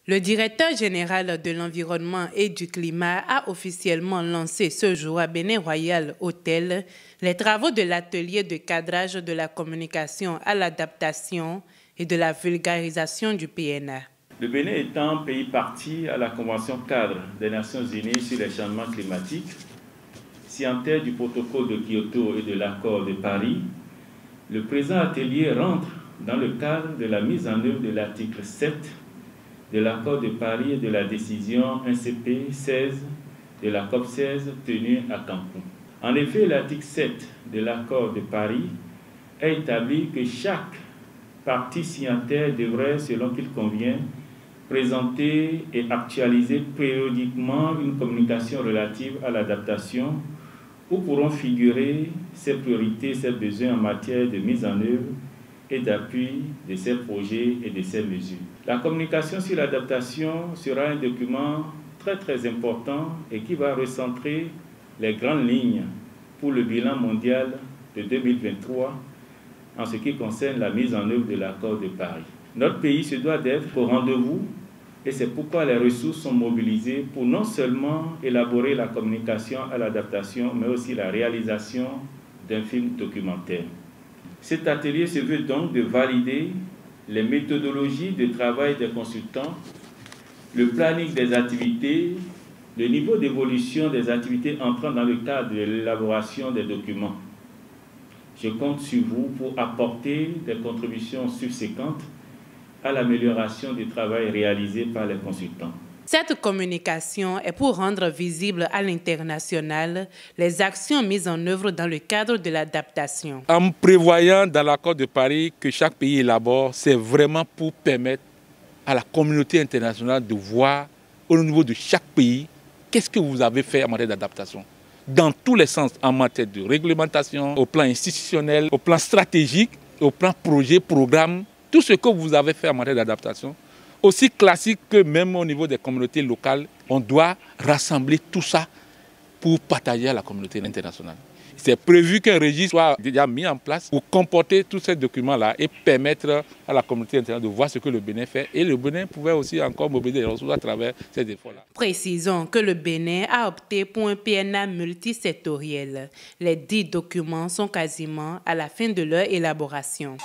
Le directeur général de l'environnement et du climat a officiellement lancé ce jour à Bénin Royal Hôtel les travaux de l'atelier de cadrage de la communication à l'adaptation et de la vulgarisation du PNA. Le Bénin étant pays partie à la Convention cadre des Nations Unies sur les changements climatiques, signataire du protocole de Kyoto et de l'accord de Paris, le présent atelier rentre dans le cadre de la mise en œuvre de l'article 7 de l'accord de Paris et de la décision 1CP 16 de la COP 16 tenue à Cancun. En effet, l'article 7 de l'accord de Paris a établi que chaque partie signataire devrait, selon qu'il convient, présenter et actualiser périodiquement une communication relative à l'adaptation où pourront figurer ses priorités et ses besoins en matière de mise en œuvre et d'appui de ces projets et de ces mesures. La communication sur l'adaptation sera un document très important et qui va recentrer les grandes lignes pour le bilan mondial de 2023 en ce qui concerne la mise en œuvre de l'accord de Paris. Notre pays se doit d'être au rendez-vous et c'est pourquoi les ressources sont mobilisées pour non seulement élaborer la communication à l'adaptation, mais aussi la réalisation d'un film documentaire. Cet atelier se veut donc de valider les méthodologies de travail des consultants, le planning des activités, le niveau d'évolution des activités entrant dans le cadre de l'élaboration des documents. Je compte sur vous pour apporter des contributions subséquentes à l'amélioration du travail réalisé par les consultants. Cette communication est pour rendre visible à l'international les actions mises en œuvre dans le cadre de l'adaptation. En prévoyant dans l'accord de Paris que chaque pays élabore, c'est vraiment pour permettre à la communauté internationale de voir au niveau de chaque pays qu'est-ce que vous avez fait en matière d'adaptation. Dans tous les sens, en matière de réglementation, au plan institutionnel, au plan stratégique, au plan projet, programme, tout ce que vous avez fait en matière d'adaptation. Aussi classique que même au niveau des communautés locales, on doit rassembler tout ça pour partager à la communauté internationale. C'est prévu qu'un registre soit déjà mis en place pour comporter tous ces documents-là et permettre à la communauté internationale de voir ce que le Bénin fait. Et le Bénin pouvait aussi encore mobiliser les ressources à travers ces efforts-là. Précisons que le Bénin a opté pour un PNA multisectoriel. Les 10 documents sont quasiment à la fin de leur élaboration.